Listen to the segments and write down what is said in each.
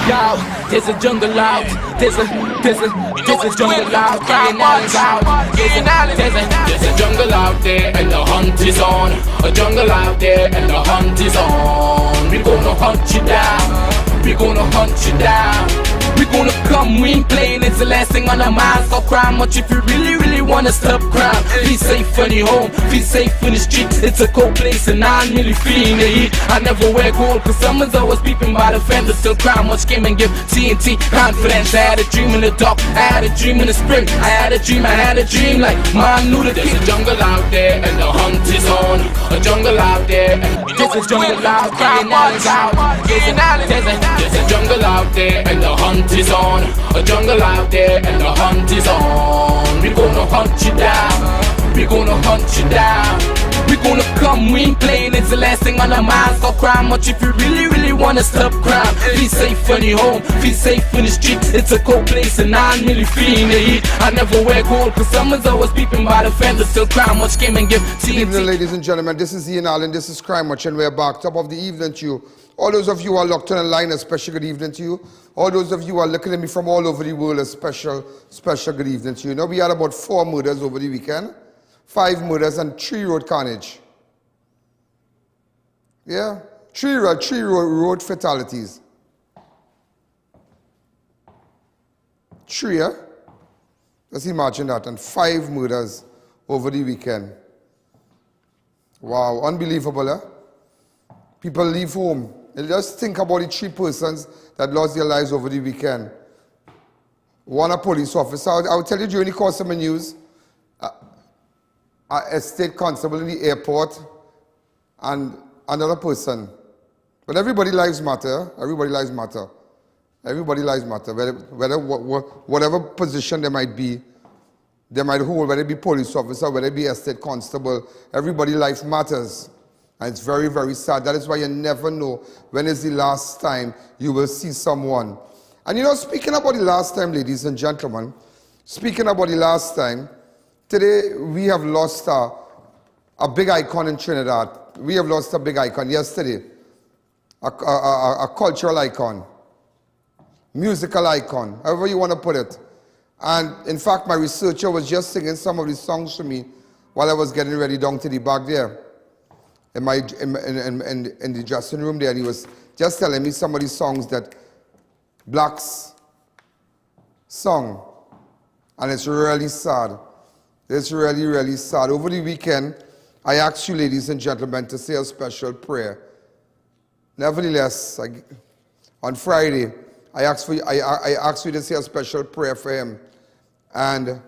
Yo, there's a jungle out. There's a jungle out. There's a jungle out there and the hunt is on. A jungle out there and the hunt is on. We gonna hunt you down. We gonna hunt you down. We gonna come, we ain't playing, it's the last thing on our minds. Stop crime much if you really wanna stop crime. Be safe when you're home, be safe in the street. It's a cold place and I'm really feeling the heat. I never wear gold cause someone's always peeping by the fence. Still crime much came and give TNT confidence. I had a dream in the dark, I had a dream in the spring. I had a dream like man knew that there's a jungle out there and the hunt is on. A jungle out there and there's a jungle out there and there's a jungle out there and the hunt is on. A jungle out there and the hunt is on. We gonna hunt you down. We gonna hunt you down. We gonna come, we ain't playing, it's the last thing on our minds. Stop crime much if you really wanna stop crime. Be safe when you're home, be safe in the street. It's a cold place and I'm really feeling the heat. I never wear gold cause someone's always peeping by the fence. Still crime much came and give TNT. Good evening, ladies and gentlemen, this is I.A.N and this is Crime Watch and we're back. Top of the evening to you. All those of you who are locked on the line, a special good evening to you. All those of you who are looking at me from all over the world, a special good evening to you. You know, we had about 4 murders over the weekend, 5 murders and 3 road carnage. Yeah, 3 road fatalities. 3, yeah? Let's imagine that, and 5 murders over the weekend. Wow, unbelievable, eh? People leave home. Just think about the 3 persons that lost their lives over the weekend. 1 a police officer. I will tell you during the course of my news, a state constable in the airport, and another person. But everybody lives matter. Everybody lives matter. Everybody lives matter. Whatever position they might be, they might hold, whether it be police officer, whether it be a state constable, everybody life matters. And it's very, very sad. That is why you never know when is the last time you will see someone. And you know, speaking about the last time, ladies and gentlemen, speaking about the last time, today we have lost a big icon in Trinidad. We have lost a big icon yesterday. A cultural icon, musical icon, however you want to put it. And in fact, my researcher was just singing some of the songs for me while I was getting ready down to the back there. In the dressing room there, and he was just telling me some of the songs that BLAXX sung, and it's really sad. It's really sad. Over the weekend, I asked you, ladies and gentlemen, to say a special prayer. Nevertheless, on Friday, I asked you to say a special prayer for him, and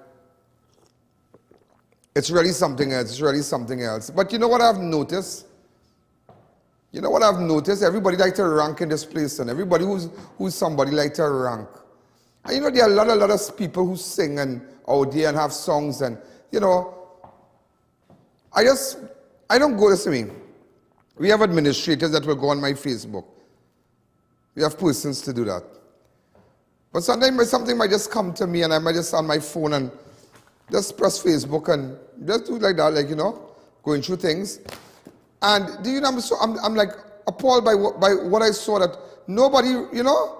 it's really something else. It's really something else. But you know what I've noticed? You know what I've noticed? Everybody like to rank in this place, and everybody who's somebody like to rank. And you know, there are a lot of people who sing and out there and have songs, and you know, I don't go this way. We have administrators that will go on my Facebook. We have persons to do that. But sometimes something might just come to me, and I might just on my phone and just press Facebook and just do it like that, like, you know, going through things. And do you know, I'm like appalled by what I saw, that nobody, you know,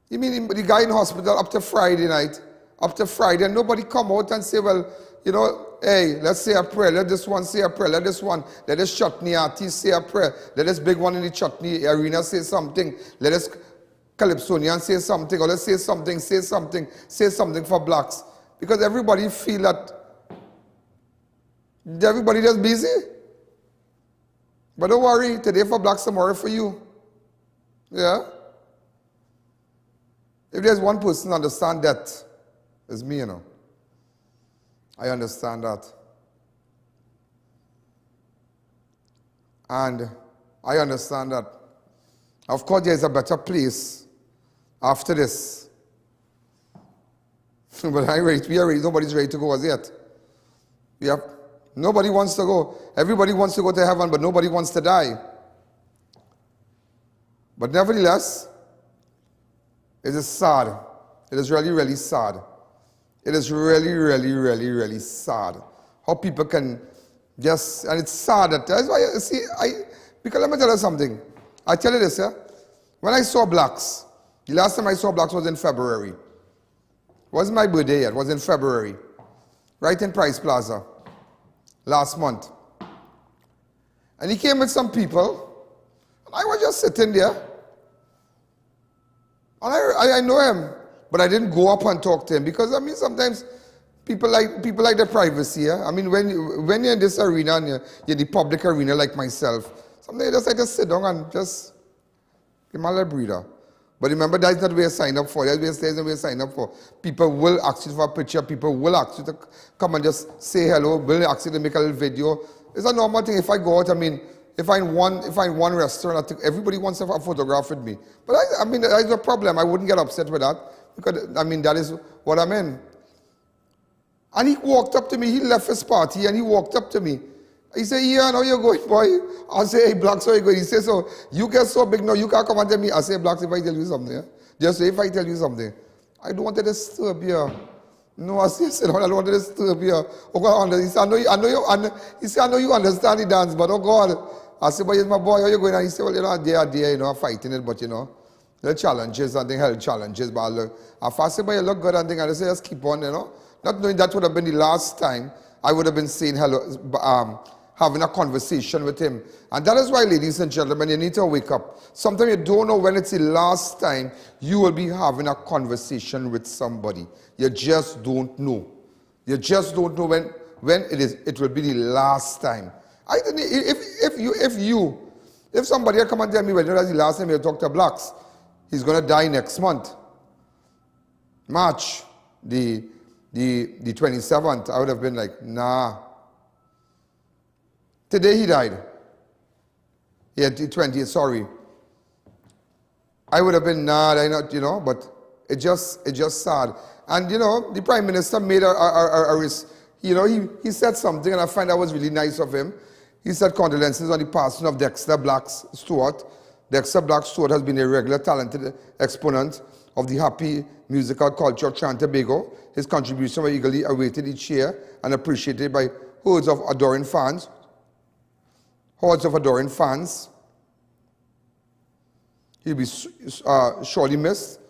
you mean the guy in hospital up to Friday night, and nobody come out and say, well, you know, hey, let's say a prayer, let this one say a prayer, let this chutney artist say a prayer, let this big one in the chutney arena say something, let this Calypsonian say something, or let's say something for BLAXX. Because everybody feel that everybody just busy. But don't worry, today for BLAXX, tomorrow for you. Yeah? If there's one person understand that, it's me, you know. I understand that. And I understand that. Of course, there's a better place after this. But nobody's ready to go as yet. Nobody wants to go. Everybody wants to go to heaven, but nobody wants to die. But nevertheless, it is sad. It is really sad. It is really sad. How people can just, and it's sad that, that's why, because let me tell you something. I tell you this, yeah? When I saw BLAXX, The last time I saw BLAXX was in February. Wasn't my birthday yet, it was in February. Right in Price Plaza. Last month. And he came with some people. And I was just sitting there. And I know him. But I didn't go up and talk to him. Because, I mean, sometimes people like the privacy. Yeah? I mean, when you're in this arena, and you're in the public arena like myself, sometimes you just like to sit down and just give my little breather. But remember, that's not what we sign up for. That's what we sign up for. People will ask you for a picture. People will ask you to come and just say hello. Will ask you to make a little video. It's a normal thing. If I go out, I mean, if I in one restaurant, I think everybody wants to have a photograph with me. But I mean, that's a problem. I wouldn't get upset with that. Because, I mean, that is what I'm in. And he walked up to me. He left his party and he walked up to me. He said, yeah, how you going, boy? I say, hey, BLAXX, how you going? He says, so you get so big now, you can't come and tell me. I say, BLAXX, if I tell you something, yeah? Just say, if I tell you something. I don't want to disturb you. No, I said, I don't want to disturb you. Oh, God, he said, I know you understand the dance, but oh, God. I said, but he's my boy, how you going? And he said, well, you know, there, you know, fighting it, but, you know, the challenges and the health challenges. But I said, but you look good and things. And I said, just keep on, you know. Not knowing that would have been the last time I would have been saying hello, having a conversation with him. And that is why, ladies and gentlemen, you need to wake up. Sometimes you don't know when it's the last time you will be having a conversation with somebody. You just don't know. You just don't know when it will be the last time. I think if somebody come and tell me when that's the last time you talk to BLAXX, he's gonna die next month. March the 27th, I would have been like, nah. Today he died. Yeah, the 20th, sorry. I would have been, nah, I not, you know, but it's just sad. And, you know, the Prime Minister made you know, he said something, and I find that was really nice of him. He said condolences on the passing of Dexter BLAXX Stewart. Dexter BLAXX Stewart has been a regular talented exponent of the happy musical culture of Trinidad and Tobago. His contributions were eagerly awaited each year and appreciated by hordes of adoring fans. He'll be surely missed.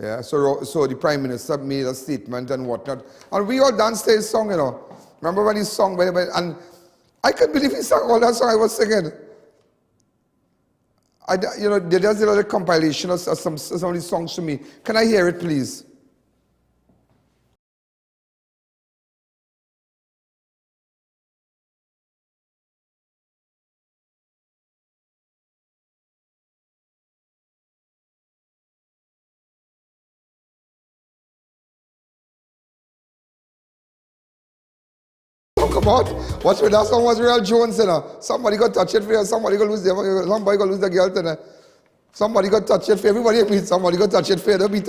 Yeah, so the Prime Minister made a statement and whatnot. And we all danced to his song, you know. Remember when he sung, and I can't believe he sang all that song I was singing. You know, there's a little compilation of some of these songs to me. Can I hear it, please? Come out. Watch me, that song was Real Jones, you know. Somebody got touch it for you, somebody got lose the girl, you know. Somebody got touch it for you, everybody beat somebody got touch it for you. Don't beat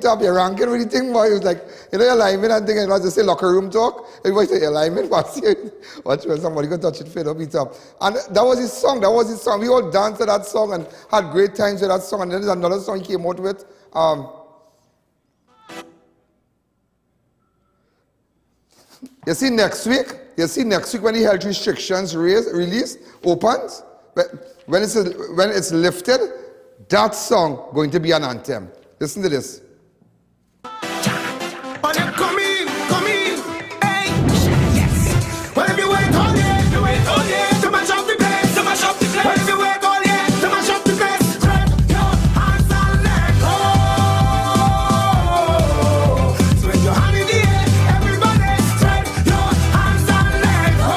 up, you're ranking with the thing, boy. It was like, you know, your lineman and thing, and I just say locker room talk. Everybody say, your lineman, watch me, somebody got touch it for you, don't beat up. And that was his song, We all danced to that song and had great times with that song. And then there's another song he came out with. You see next week when the health restrictions opens, when it's lifted, that song going to be an anthem. Listen to this. Come in, hey, yes. Well, if you wait all year, to mash up the place, Well, if you wait all year, to mash up the place, spread your hands and let go. Spread your hand in the air, everybody, spread your hands and let go.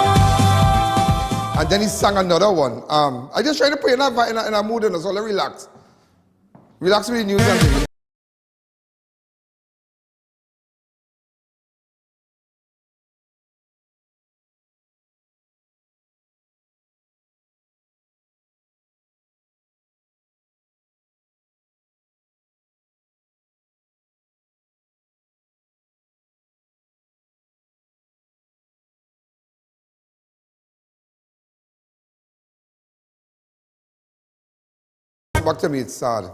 And then he sang another one. I just try to put you in a mood, so let's relax. Relax with the news and things. Back to me, it's sad.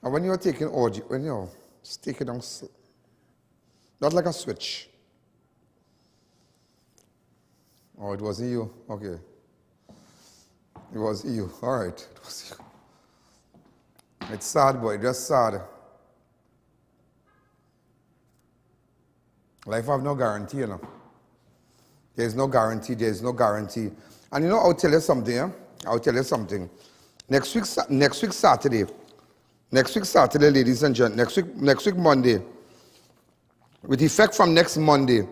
And when you're taking audio, when you're just take it down, not like a switch. Oh, it wasn't you. Okay. It was you. All right. It was you. It's sad, boy, just sad. Life have no guarantee, you know. There's no guarantee, there's no guarantee. And you know, I'll tell you something, yeah? I'll tell you something. Next week Saturday, ladies and gentlemen, next week Monday, with effect from next Monday,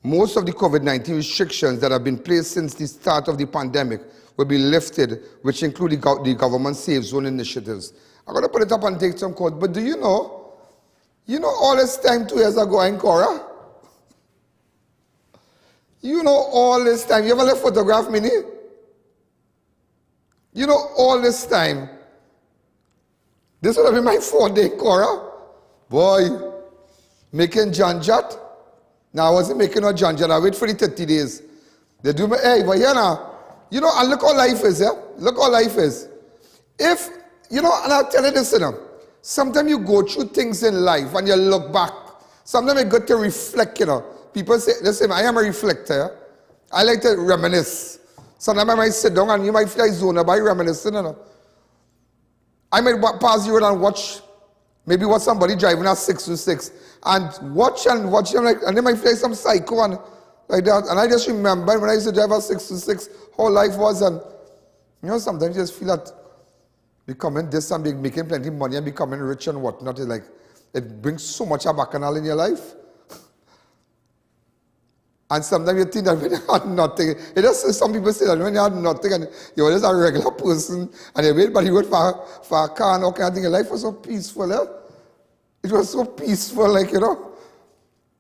most of the COVID-19 restrictions that have been placed since the start of the pandemic will be lifted, which include the government safe zone initiatives. I'm going to put it up and take some quotes, but do you know all this time 2 years ago in Cora? You know all this time, you ever left photograph, Minnie? You know all this time, this would have been my 4th day, Cora. Boy, making janjat. Now I wasn't making no janjat, I wait for the 30 days. They do me, hey, but here now, you know, and look how life is, yeah? Look how life is. If, you know, and I'll tell you this, you know, sometimes you go through things in life and you look back. Sometimes it's good to reflect, you know. People say, listen, I am a reflector, yeah? I like to reminisce. Sometimes I might sit down and you might feel like zone by reminiscing, you know. I might pass the road and watch somebody driving at 626 and watch them like, and they might feel like some psycho and like that. And I just remember when I used to drive at 626, how life was. And you know, sometimes you just feel that becoming this and making plenty of money and becoming rich and whatnot is like, it brings so much of bacchanal in your life. And sometimes you think that when you had nothing, it just, some people say that when you had nothing and you were just a regular person and you wait, but you wait for a car and all kind of thing, your life was so peaceful, eh? It was so peaceful, like, you know.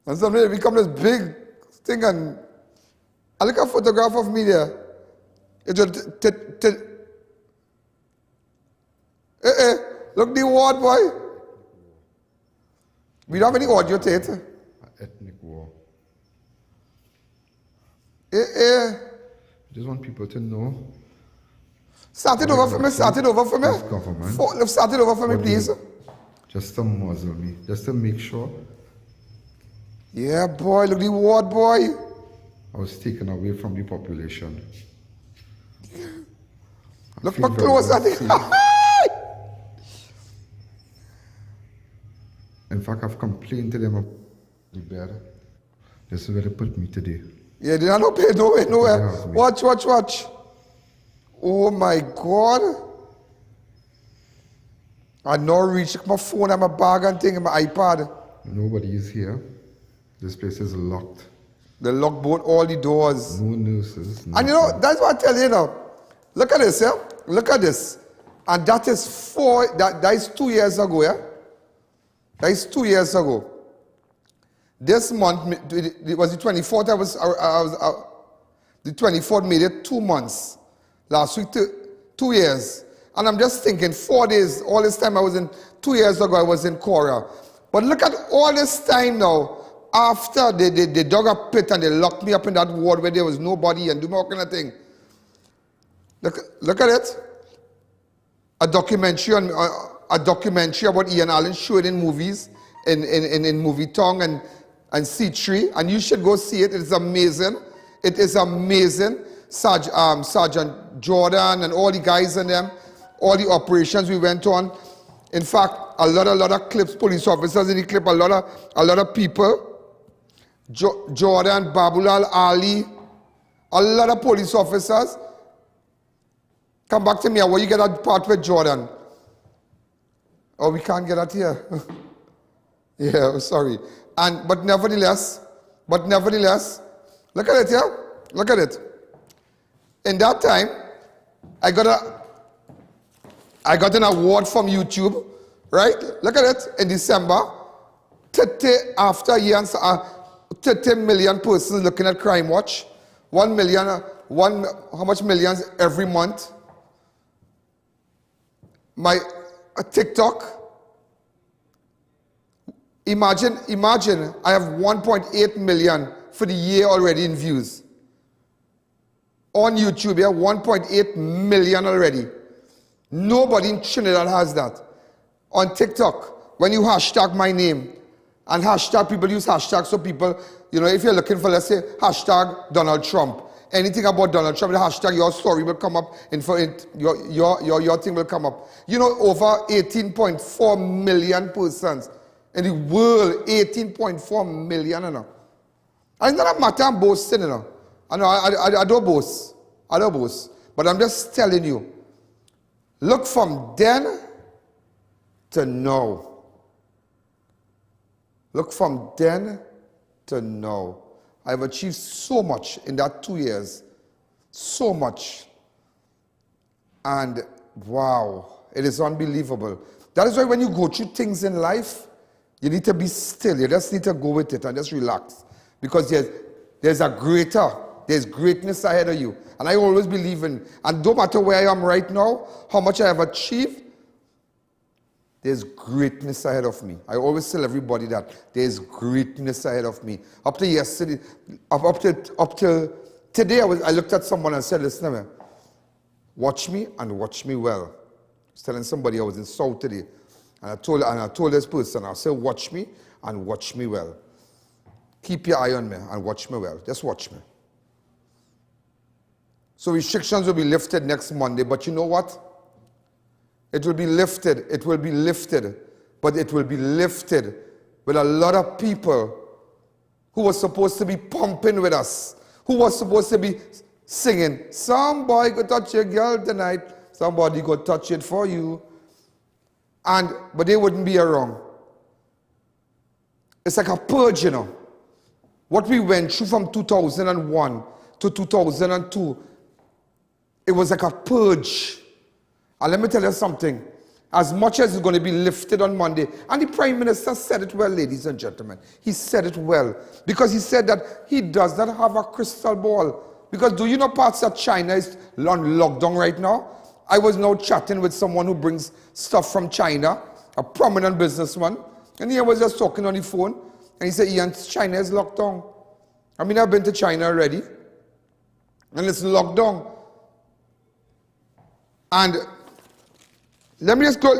And suddenly it become this big thing, and I look at a photograph of me there. It just, look the word, boy. We don't have any audio, Tate. Ethnic war. I just want people to know. Start it over for me, start it over for me. Government. Start it over for me, please. Just to muzzle me, just to make sure. Yeah, boy, look the word, boy. I was taken away from the population. Look my clothes at it. In fact, I've complained to them about the bed. This is where they put me today. Yeah, they don't pay nowhere. Watch. Oh my God. I now reach my phone and my bag and thing and my iPad. Nobody is here. This place is locked. They lock both all the doors. No nurses. And you know, that's what I tell you now. Look at this, yeah? Look at this. And that is that is 2 years ago, yeah? That is 2 years ago. This month, it was the 24th, the 24th made it 2 months. Last week, 2 years. And I'm just thinking, 4 days, all this time 2 years ago, I was in Cora. But look at all this time now, after they dug a pit and they locked me up in that ward where there was nobody and do all kind of thing. Look at it. A documentary about I.A.N showed in movies, in Movie Tongue and C3, and you should go see it. It's amazing. It is amazing. Sergeant Jordan and all the guys in them, all the operations we went on. In fact, a lot of clips, police officers in the clip, a lot of people. Jordan, Babulal, Ali, a lot of police officers. Come back to me, where you get that part with Jordan? Oh, we can't get that here. Yeah, sorry. But nevertheless, look at it here. Look at it. In that time, I got an award from YouTube, right? Look at it. In December, 30 million persons looking at Crime Watch. 1 million, how much millions every month? My TikTok. Imagine, I have 1.8 million for the year already in views. On YouTube, yeah, 1.8 million already. Nobody in Trinidad has that. On TikTok, when you hashtag my name, and hashtag, people use hashtags so people, you know, if you're looking for, let's say, hashtag Donald Trump. anything about Donald Trump, the hashtag your story will come up, your thing will come up. You know, over 18.4 million persons in the world, 18.4 million, you know. And it's not a matter of boasting, you know. I don't boast. I don't boast. But I'm just telling you, look from then to now. Look from then to now. I've achieved so much in that 2 years. So much. And wow, it is unbelievable. That is why when you go through things in life, you need to be still. You just need to go with it and just relax. Because there's greatness ahead of you. And I always believe in, and no matter where I am right now, how much I have achieved, there's greatness ahead of me. I always tell everybody that there's greatness ahead of me. Up to yesterday, up to today, I looked at someone and said, listen to me, watch me and watch me well. I was telling somebody I was in South today, and I told this person, I said, watch me and watch me well. Keep your eye on me and watch me well. Just watch me. So restrictions will be lifted next Monday, but you know what? It will be lifted, but it will be lifted with a lot of people who were supposed to be pumping with us, who was supposed to be singing, some boy go touch your girl tonight, somebody go touch it for you, but they wouldn't be around. It's like a purge, you know. What we went through from 2001 to 2002, it was like a purge. And let me tell you something, as much as it's going to be lifted on Monday, and the Prime Minister said it well, ladies and gentlemen, he said it well, because he said that he does not have a crystal ball. Because do you know parts of China is on lockdown right now? I was now chatting with someone who brings stuff from China, a prominent businessman, and he was just talking on the phone, and he said, Ian, China is locked down. I mean, I've been to China already, and it's locked down. And let me just go,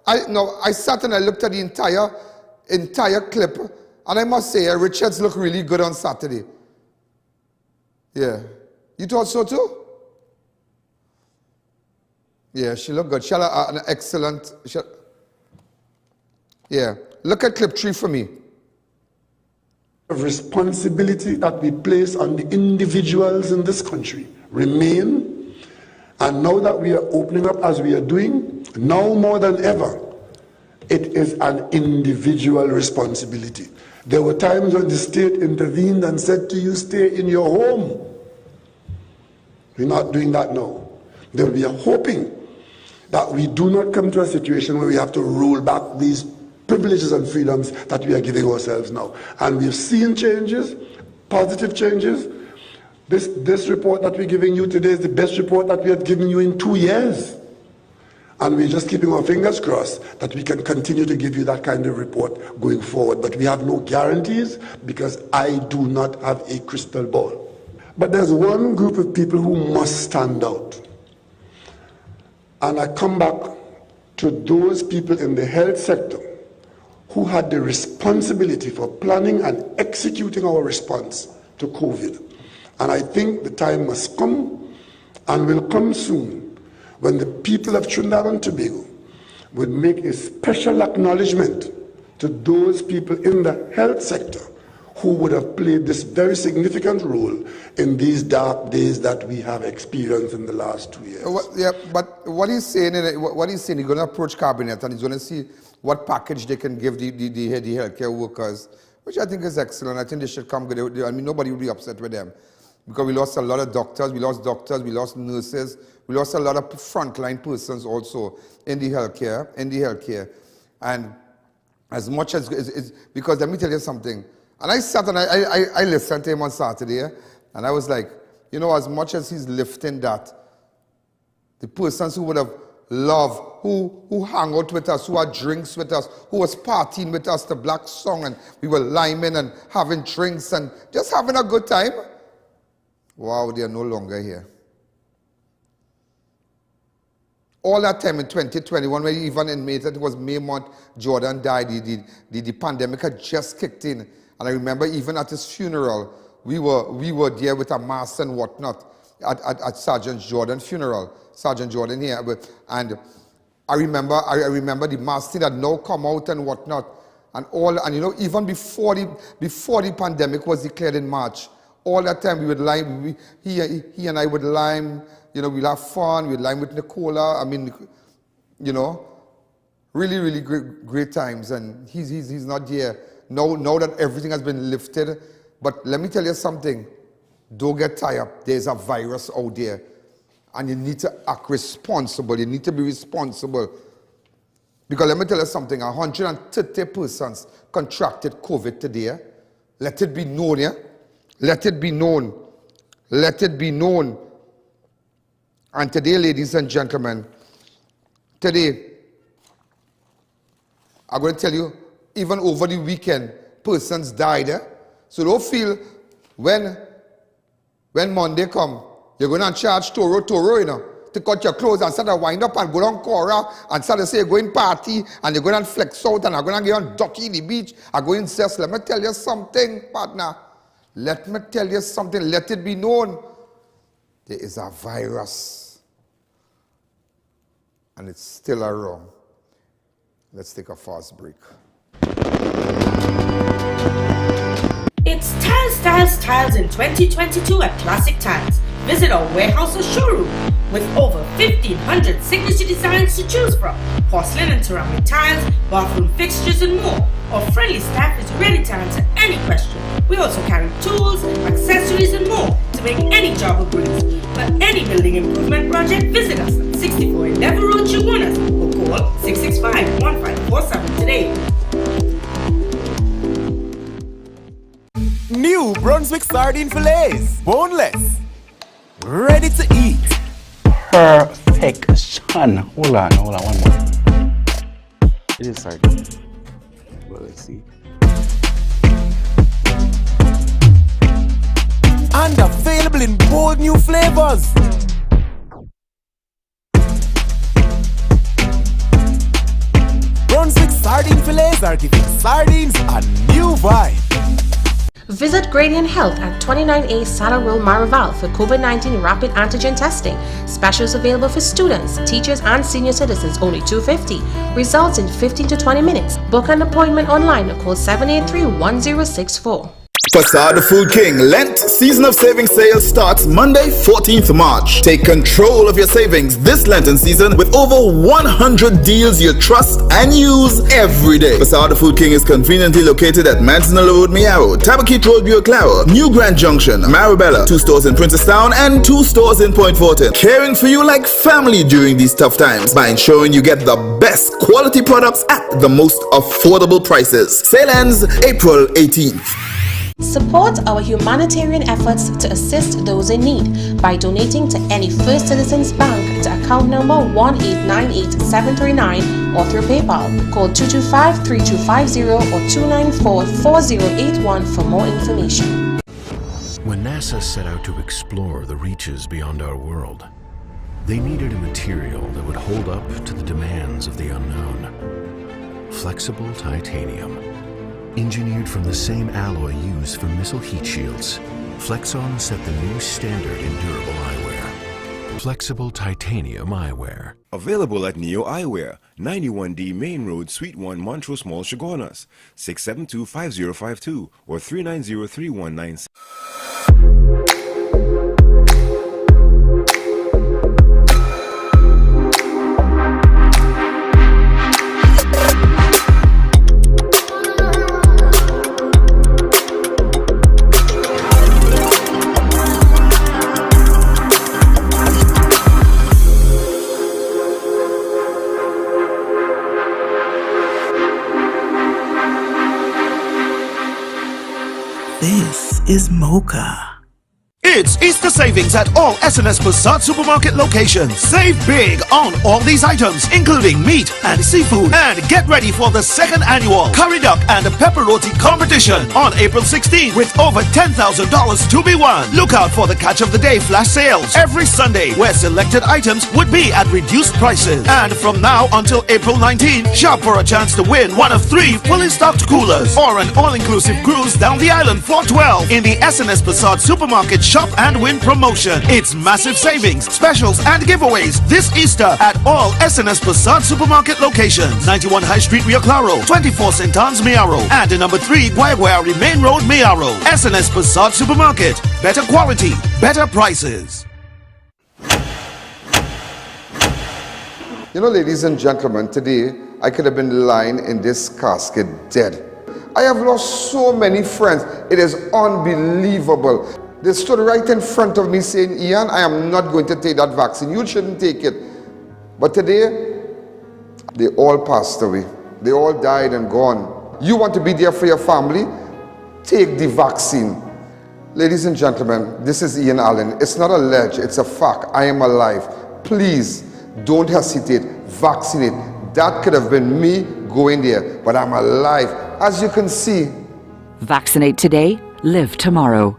I sat and I looked at the entire clip, and I must say, Richards looked really good on Saturday. Yeah. You thought so too? Yeah, she looked good. She had an excellent, yeah. Look at clip 3 for me. Of responsibility that we place on the individuals in this country remain. And now that we are opening up as we are doing, now more than ever, it is an individual responsibility. There were times when the state intervened and said to you, stay in your home. We're not doing that now. Then we are hoping that we do not come to a situation where we have to roll back these privileges and freedoms that we are giving ourselves now. And we've seen changes, positive changes. This report that we're giving you today is the best report that we have given you in 2 years. And we're just keeping our fingers crossed that we can continue to give you that kind of report going forward. But we have no guarantees because I do not have a crystal ball. But there's one group of people who must stand out. And I come back to those people in the health sector who had the responsibility for planning and executing our response to COVID. And I think the time must come, and will come soon, when the people of Trinidad and Tobago would make a special acknowledgement to those people in the health sector who would have played this very significant role in these dark days that we have experienced in the last 2 years. Yeah, but what he's saying, he's going to approach Cabinet and he's going to see what package they can give the healthcare workers, which I think is excellent. I think they should come good. I mean, nobody will be upset with them. Because we lost a lot of doctors, we lost nurses, we lost a lot of frontline persons also in the healthcare. And as much as, because let me tell you something, and I sat and I listened to him on Saturday, and I was like, you know, as much as he's lifting that, the persons who would have loved, who hang out with us, who had drinks with us, who was partying with us, the BLAXX song, and we were liming and having drinks and just having a good time, wow, they are no longer here. All that time in 2021, when even in May, it was May month, Jordan died, the pandemic had just kicked in. And I remember even at his funeral, we were there with a mask and whatnot at Sergeant Jordan's funeral. Sergeant Jordan here, and I remember the mask thing that now come out and whatnot, and you know, even before the pandemic was declared in March, all that time we would lime, he and I would lime, you know, we'd have fun, we'd lime with Nicola, I mean, you know, really great times, and he's not here. Now that everything has been lifted, but let me tell you something, don't get tied up, there's a virus out there, and you need to act responsible, you need to be responsible. Because let me tell you something, 130 persons contracted COVID today. Let it be known, yeah? Let it be known. Let it be known. And today, ladies and gentlemen, today, I'm going to tell you, even over the weekend, persons died. Eh? So don't feel when Monday come, you're going to charge Toro, you know, to cut your clothes and start to wind up and go down Cora and start to say you're going party and you're going to flex out and I'm going to get on dirty the beach. I'm going to let me tell you something, partner. Let me tell you something. Let it be known. There is a virus. And it's still around. Let's take a fast break. It's Styles in 2022 at Classic Tiles. Visit our warehouse or showroom with over 1,500 signature designs to choose from. Porcelain and ceramic tiles, bathroom fixtures and more. Our friendly staff is ready to answer any question. We also carry tools, accessories and more to make any job a breeze. For any building improvement project, visit us at 64 Endeavour Road, Chaguanas, or call 665-1547 today. New Brunswick sardine fillets, boneless, ready to eat. Perfection. Hold on, one more. It is sardine. Well, let's see. And available in bold new flavors. Brunswick sardine fillets are giving sardines a new vibe. Visit Gradient Health at 29A Saddle Road, Marival for COVID-19 rapid antigen testing. Specials available for students, teachers and senior citizens, only $250. Results in 15 to 20 minutes. Book an appointment online or call 783-1064. Facade Food King Lent Season of Savings Sale starts Monday, 14th March. Take control of your savings this Lenten season with over 100 deals you trust and use every day. Facade Food King is conveniently located at Manzanilla Road, Miaro, Tabakit Road, Buclawa, New Grand Junction, Marabella, 2 stores in Princestown and 2 stores in Point Fortin. Caring for you like family during these tough times by ensuring you get the best quality products at the most affordable prices. Sale ends April 18th. Support our humanitarian efforts to assist those in need by donating to any First Citizens Bank to account number 1898739 or through PayPal. Call 225-3250 or 294-4081 for more information. When NASA set out to explore the reaches beyond our world, they needed a material that would hold up to the demands of the unknown. Flexible titanium. Engineered from the same alloy used for missile heat shields, Flexon set the new standard in durable eyewear. Flexible titanium eyewear. Available at Neo Eyewear, 91D Main Road, Suite 1, Montrose Mall, Chaguanas, 672-5052 or 390-3196. This is Mocha. It's Easter savings at all SNS Passat supermarket locations. Save big on all these items, including meat and seafood. And get ready for the second annual Curry Duck and Pepper Roti competition on April 16 with over $10,000 to be won. Look out for the Catch of the Day flash sales every Sunday, where selected items would be at reduced prices. And from now until April 19, shop for a chance to win one of 3 fully stocked coolers or an all-inclusive cruise down the island for 12 in the SNS Passat supermarket shop and win promotion. It's massive savings, specials and giveaways this Easter at all SNS Passat supermarket locations. 91 High Street, Rio Claro, 24 St. Anne's, Miaro, and number 3 Guayguayari Main Road, Miaro. SNS Passat supermarket. Better quality, better prices. You know, ladies and gentlemen, today I could have been lying in this casket dead. I have lost so many friends. It is unbelievable. They stood right in front of me saying, Ian, I am not going to take that vaccine. You shouldn't take it. But today, they all passed away. They all died and gone. You want to be there for your family? Take the vaccine. Ladies and gentlemen, this is Ian Allen. It's not a ledge, it's a fact. I am alive. Please, don't hesitate. Vaccinate. That could have been me going there, but I'm alive. As you can see. Vaccinate today, live tomorrow.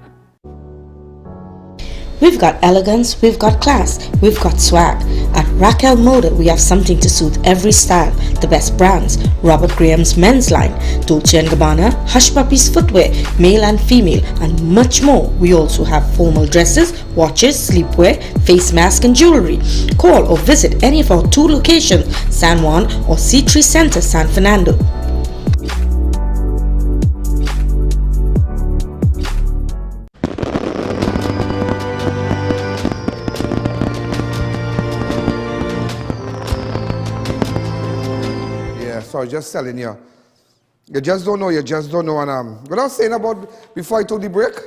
We've got elegance, we've got class, we've got swag. At Raquel Moda, we have something to suit every style. The best brands: Robert Graham's men's line, Dolce & Gabbana, Hush Puppies footwear, male and female, and much more. We also have formal dresses, watches, sleepwear, face mask and jewelry. Call or visit any of our 2 locations, San Juan or C3 Center, San Fernando. So I was just telling you, you just don't know, and what I was saying about before I took the break,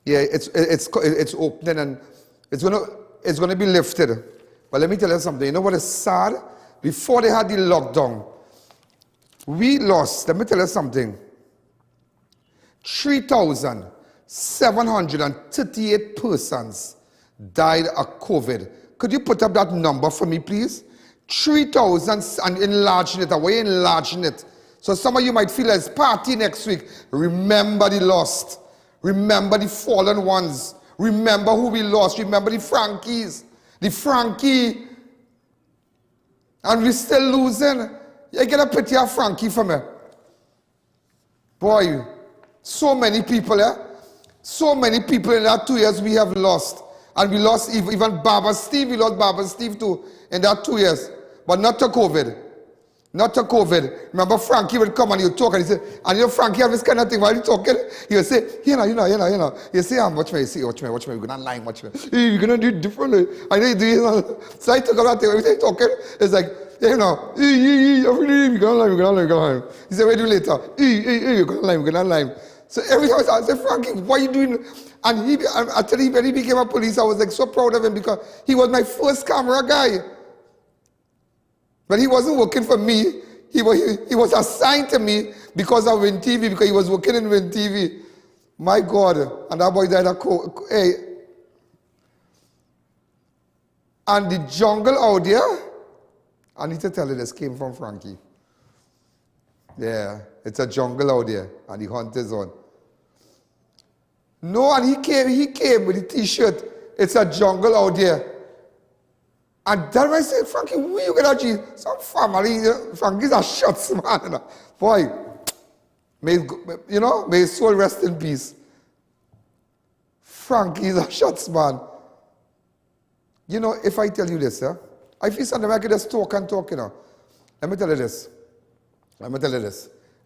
yeah, it's opening and it's gonna be lifted. But let me tell you something. You know what is sad? Before they had the lockdown, we lost. Let me tell you something. 3,738 persons died of COVID. Could you put up that number for me, please? 3,000 and enlarging it. Away enlarging it. So some of you might feel as party next week. Remember the lost. Remember the fallen ones. Remember who we lost. Remember the Frankies. The Frankie. And we're still losing. You get a pity of Frankie for me. Boy, so many people, so many people in that 2 years we have lost. And we lost even Baba Steve. We lost Baba Steve too in that 2 years. But not to COVID. Not to COVID. Remember Frankie would come and he'd talk and he said, and you know Frankie have this kind of thing while he's talking, he would say, you know. You say, watch me, we're going to line, watch me. Hey, you're going to do it differently. I know you do it. So I took about it. Every time he's talking, it's like, we're going to line. He said, wait, do later. We're going to line. So every time I said, Frankie, what are you doing? And I tell you, when he became a police, I was like so proud of him because he was my first camera guy. But he wasn't working for me. He was assigned to me because of Win TV, because he was working in Win TV. My God. And that boy died of COVID. Hey. And the jungle out there, I need to tell you this, came from Frankie. Yeah, it's a jungle out there, and the hunt is on. No, and he came with the t-shirt. It's a jungle out there. And then I said, Frankie, where you get that? Some family, Frankie's a shots, man. Boy, may his soul rest in peace. Frankie's a shots, man. You know, if I tell you this, I feel something I could just talk, Let me tell you this.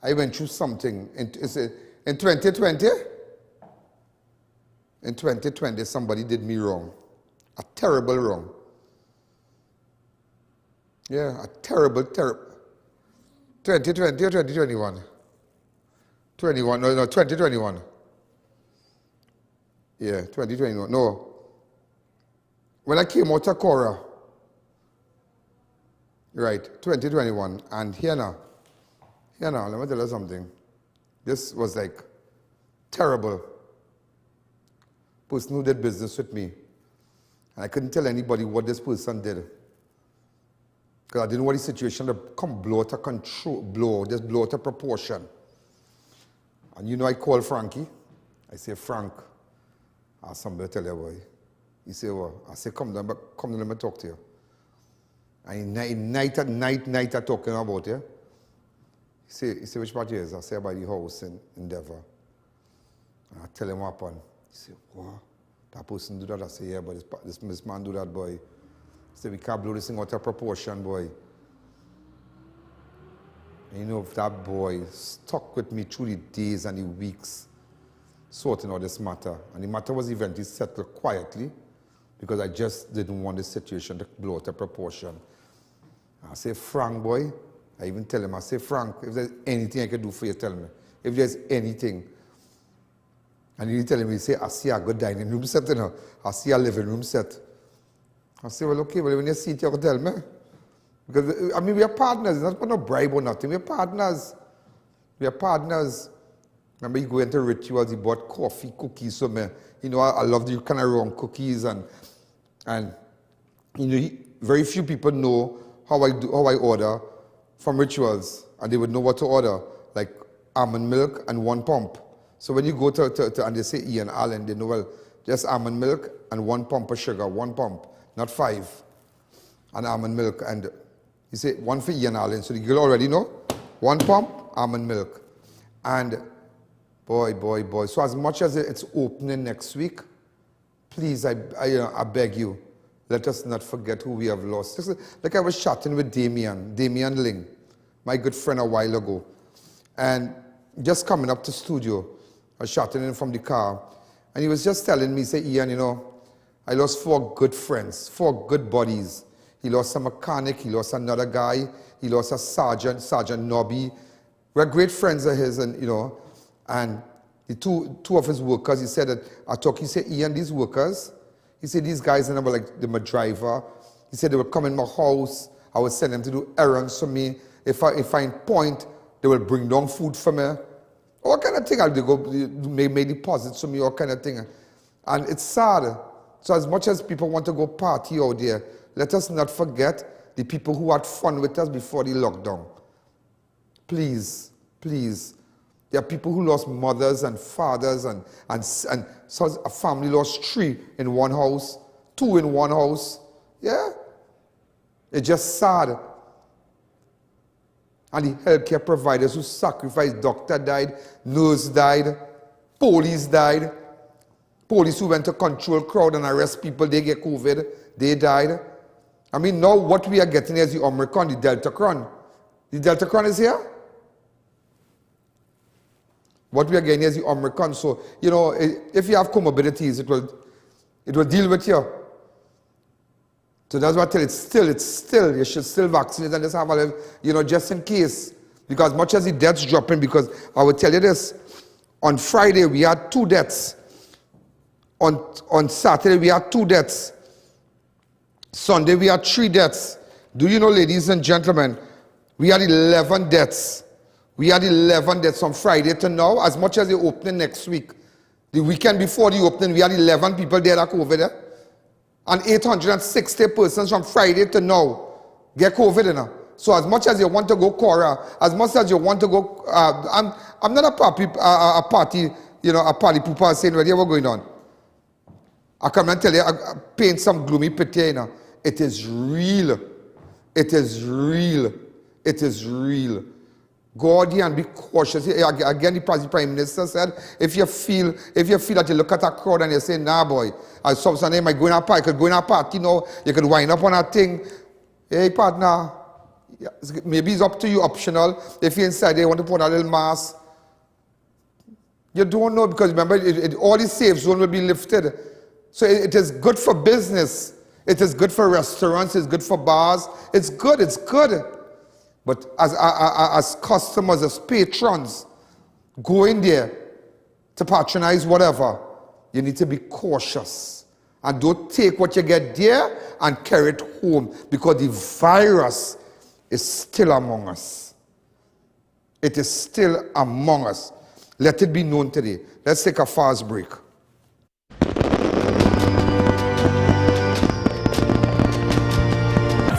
I went through something in 2020. In 2020, somebody did me wrong. A terrible wrong. Yeah, a terrible. 2020 or 2021? 2021. Yeah, 2021. No. When I came out of Cora, right, 2021, and here now, let me tell you something. This was like terrible. person who did business with me. And I couldn't tell anybody what this person did. Because I didn't want the situation to come blow out of control, just blow out of proportion. And you know, I called Frankie. I say, Frank, I have something to tell you, boy. He said, well, I said, come down, let me talk to you. And night I talking about you. He said, which part is? I say, about the house in Endeavour. And I tell him what happened. He said, what? That person do that? I say, yeah, but this man do that, boy. He said, we can't blow this thing out of proportion, boy. And you know, that boy stuck with me through the days and the weeks, sorting out this matter. And the matter was eventually settled quietly, because I just didn't want the situation to blow out of proportion. I say, Frank, boy, I even tell him, I say, Frank, if there's anything I can do for you, tell me. If there's anything. And he tell me, he say, I see a good dining room set, you know. I see a living room set. I say, well, okay, well, when you see it, you can tell me. Because, I mean, we are partners. It's not for no bribe or nothing. We are partners. We are partners. Remember, you go into rituals, he bought coffee, cookies, so me, you know, I love the kind of wrong cookies, and you know, very few people know how I order from rituals, and they would know what to order, like almond milk and 1 pump. So when you go to and they say I.A.N, they know, well, just almond milk and 1 pump of sugar, 1 pump, not 5, and almond milk, and you say 1 for I.A.N, so the girl already know, 1 pump, almond milk, and boy. So as much as it's opening next week, please, I beg you, let us not forget who we have lost. Just like I was chatting with Damien Ling, my good friend a while ago. And just coming up to studio, I was chatting him from the car. And he was just telling me, say, Ian, you know, I lost 4 good friends, 4 good buddies. He lost a mechanic, he lost another guy, he lost a Sergeant Nobby. We're great friends of his, and you know, and the two of his workers, he said that, he said, Ian, these workers, he said, these guys, and I was like, they were driver. He said they would come in my house, I would send them to do errands for me. If I in point, they will bring down food for me. What kind of thing? They go make deposits for me, all kind of thing. And it's sad. So as much as people want to go party out there, let us not forget the people who had fun with us before the lockdown. Please, please. There are people who lost mothers and fathers, and so a family lost 3 in one house, 2 in one house. Yeah? It's just sad. And the healthcare providers who sacrificed, doctor died, nurse died, police died. Police who went to control crowd and arrest people, they get COVID, they died. I mean, now what we are getting is the Omicron, the Deltacron. The Deltacron is here. What we are getting is the Omicron. So, you know, if you have comorbidities, it will deal with you. So that's why I tell you, it's still, you should still vaccinate and just have a, you know, just in case. Because much as the deaths dropping, because I will tell you this, on Friday we had 2 deaths. On Saturday we had 2 deaths. Sunday we had 3 deaths. Do you know, ladies and gentlemen, we had 11 deaths. We had 11 deaths from Friday to now, as much as the opening next week. The weekend before the opening, we had 11 people dead at COVID. And 860 persons from Friday to now get COVID. You know? So as much as you want to go Cora, as much as you want to go, I'm not a party pooper saying, whatever going on. I come and tell you, I paint some gloomy picture, you know. It is real. It is real. It is real. Go out here and be cautious. Again, the Prime Minister said, if you feel that you look at a crowd and you say, nah, boy, I saw something, I go in a park, you could go in a park, you know, you could wind up on a thing. Hey, partner, maybe it's up to you, optional. If you're inside there, you want to put a little mask. You don't know, because remember, all the safe zone will be lifted. So it is good for business. It is good for restaurants. It's good for bars. It's good. It's good. But as customers, as patrons, go in there to patronize whatever, you need to be cautious. And don't take what you get there and carry it home, because the virus is still among us. It is still among us. Let it be known today. Let's take a fast break.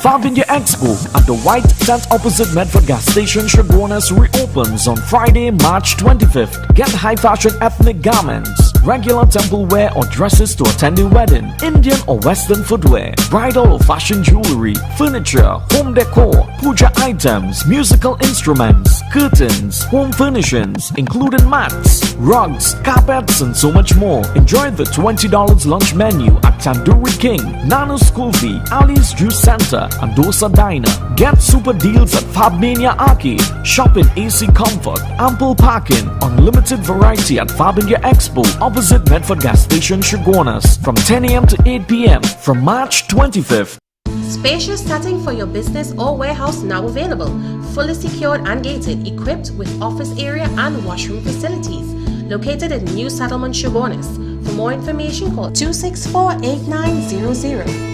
Farbinia Expo at the White Tent opposite Medford gas station Chaguanas reopens on Friday, March 25th. Get high fashion ethnic garments, regular temple wear or dresses to attend a wedding, Indian or Western footwear, bridal or fashion jewelry, furniture, home decor, puja items, musical instruments, curtains, home furnishings, including mats, rugs, carpets, and so much more. Enjoy the $20 lunch menu at Tandoori King, Nano School Fee, Ali's Juice Center, and Dosa Diner. Get super deals at Fabmania Arcade. Shop in AC comfort, ample parking, unlimited variety at Farbinia Expo opposite Medford gas station Chaguanas from 10 a.m. to 8 p.m. from March 25th. Spacious setting for your business or warehouse now available. Fully secured and gated, equipped with office area and washroom facilities. Located in New Settlement, Chaguanas. For more information, call 264-8900.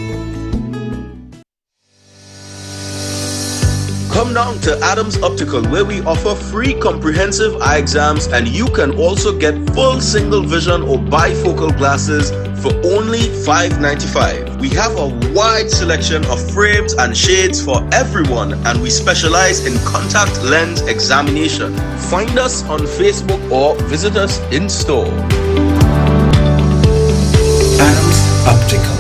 Come down to Adams Optical, where we offer free comprehensive eye exams, and you can also get full single vision or bifocal glasses for only $5.95. We have a wide selection of frames and shades for everyone, and we specialize in contact lens examination. Find us on Facebook or visit us in store. Adams Optical.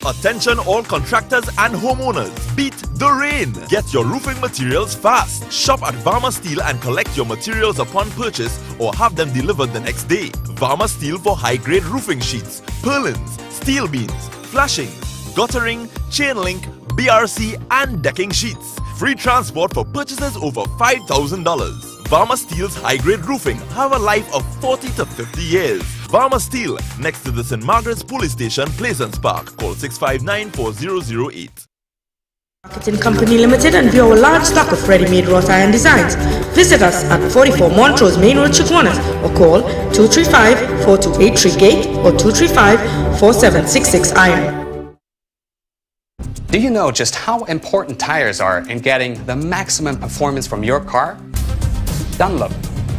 Attention all contractors and homeowners, beat the rain. Get your roofing materials fast. Shop at Varma Steel and collect your materials upon purchase or have them delivered the next day. Varma Steel for high-grade roofing sheets, purlins, steel beams, flashing, guttering, chain link, BRC and decking sheets. Free transport for purchases over $5,000. Varma Steel's high-grade roofing have a life of 40 to 50 years. Varma Steel, next to the St. Margaret's Police Station, Plaisance Park. Call 659-4008. Marketing Company Limited and view our large stock of ready-made wrought iron designs. Visit us at 44 Montrose Main Road, Chaguanas, or call 235-4283 Gate or 235-4766 Iron. Do you know just how important tires are in getting the maximum performance from your car? Dunlop,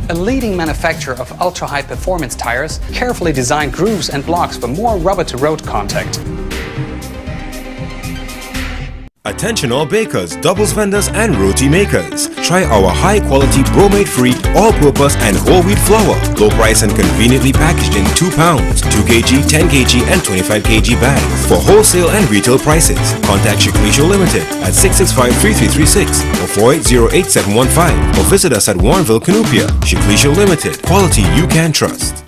a leading manufacturer of ultra-high performance tires, carefully designed grooves and blocks for more rubber-to-road contact. Attention all bakers, doubles vendors and roti makers. Try our high quality bromate free, all-purpose and whole wheat flour. Low price and conveniently packaged in 2 pounds, 2 kg, 10 kg and 25 kg bags. For wholesale and retail prices, contact Shiklisho Limited at 665-3336 or 480-8715 or visit us at Warrenville, Canupia. Shiklisho Limited, quality you can trust.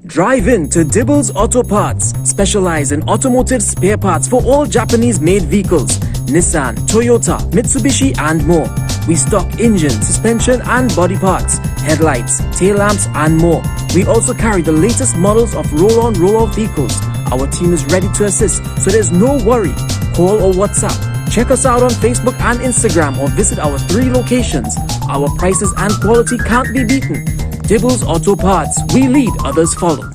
Drive in to Dibbles Auto Parts, specialize in automotive spare parts for all Japanese-made vehicles, Nissan, Toyota, Mitsubishi and more. We stock engine, suspension and body parts, headlights, tail lamps and more. We also carry the latest models of roll-on, roll-off vehicles. Our team is ready to assist, so there's no worry. Call or WhatsApp. Check us out on Facebook and Instagram or visit our 3 locations. Our prices and quality can't be beaten. Dibbles Auto Parts, we lead, others follow.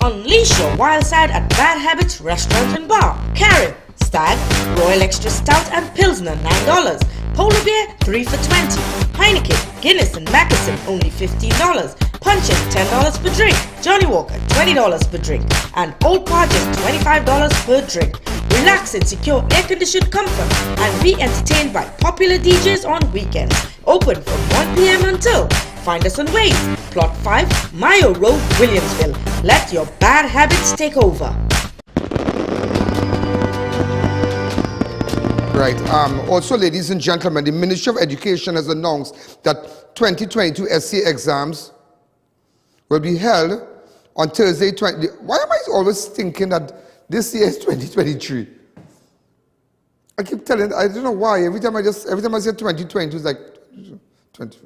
Unleash your wild side at Bad Habits Restaurant and Bar. Carib, Stag, Royal Extra Stout and Pilsner $9. Polar Beer 3 for $20. Heineken, Guinness and Mackerson only $15. Punch-In $10 per drink. Johnny Walker $20 per drink. And Old Pod just $25 per drink. Relax in secure air-conditioned comfort and be entertained by popular DJs on weekends. Open from 1 p.m. until. Find us on Waze, Plot 5, Mayo Road, Williamsville. Let your bad habits take over. Right. Also, ladies and gentlemen, the Ministry of Education has announced that 2022 SC exams will be held on Thursday. Why am I always thinking that this year is 2023? I keep telling, I don't know why. Every time I say 2022, it's like 20.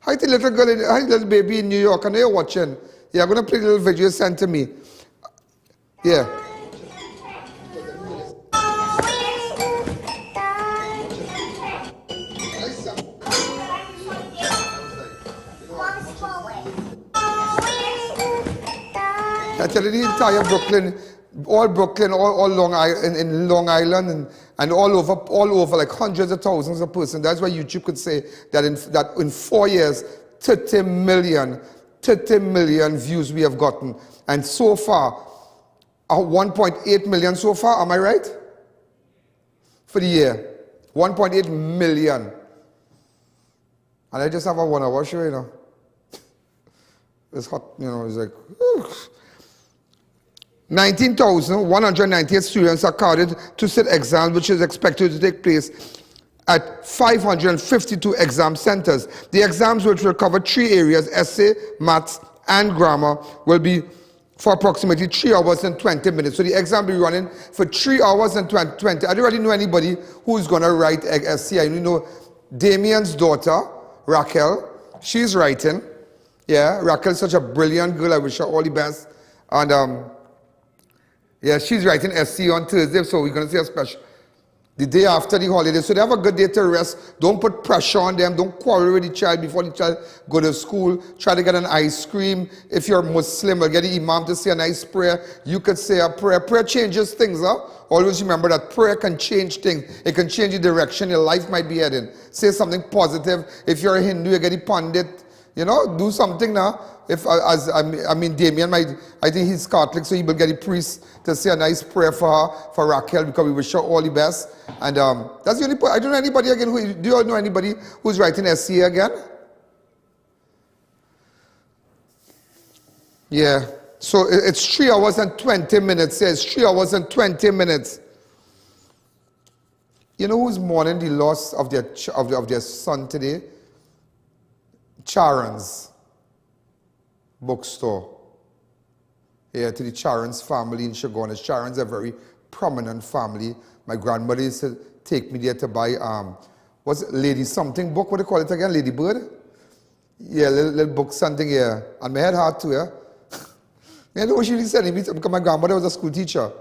Hi, the little girl, hi, little baby in New York. I know you're watching. Yeah, I'm gonna play a little video you sent to me. Yeah. tell you the entire Brooklyn, all Long Island, in Long Island, and all over, like hundreds of thousands of persons. That's why YouTube could say that in 4 years, 30 million views we have gotten. And so far, 1.8 million so far, am I right? For the year. 1.8 million. And I just have a 1 hour show, you know. It's hot, you know, it's like, 19,198 students are carded to sit exams, which is expected to take place at 552 exam centers. The exams, which will cover 3 areas, essay, maths, and grammar, will be for approximately 3 hours and 20 minutes. So the exam will be running for 3 hours and 20. I don't really know anybody who's going to write essay. I know Damien's daughter, Raquel, she's writing. Yeah, Raquel's such a brilliant girl. I wish her all the best. And yeah, she's writing essay on Thursday, so we're going to see a special. The day after the holiday, so they have a good day to rest. Don't put pressure on them. Don't quarrel with the child before the child go to school. Try to get an ice cream. If you're Muslim, or get the imam to say a nice prayer. You could say a prayer. Prayer changes things, huh? Always remember that prayer can change things. It can change the direction your life might be heading. Say something positive. If you're a Hindu, you get the pandit. You know, do something now. If I mean, Damien I think he's Catholic, so he will get a priest to say a nice prayer for her, for Raquel, because we wish her all the best. And that's the only point. I don't know anybody again. Do you know anybody who's writing essay again? Yeah. So it's 3 hours and 20 minutes. Yes, 3 hours and 20 minutes. You know who's mourning the loss of their son today? Charon's bookstore. Yeah, to the Charon's family in Chagonas. Charon's a very prominent family. My grandmother used to take me there to buy, what's it, Lady something book? What do you call it again? Lady Bird? Yeah, little book something, yeah. And my head hard too, yeah. You know what she really said? Because my grandmother was a school teacher.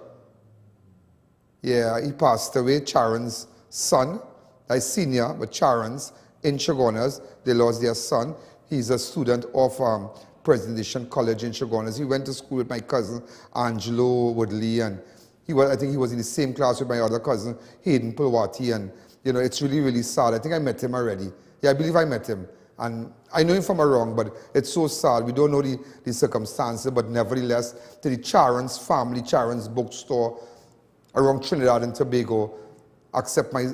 Yeah, he passed away, Charon's son. I senior, but Charon's in Chagonas. They lost their son. He's a student of Presidential College in Chagonas. He went to school with my cousin Angelo Woodley, and I think he was in the same class with my other cousin Hayden Pulwati. And you know, it's really, really sad. I think I met him already. Yeah, I believe I met him, and I know him from around, but it's so sad. We don't know the circumstances, but nevertheless, to the Charon's family, Charon's bookstore around Trinidad and Tobago, accept my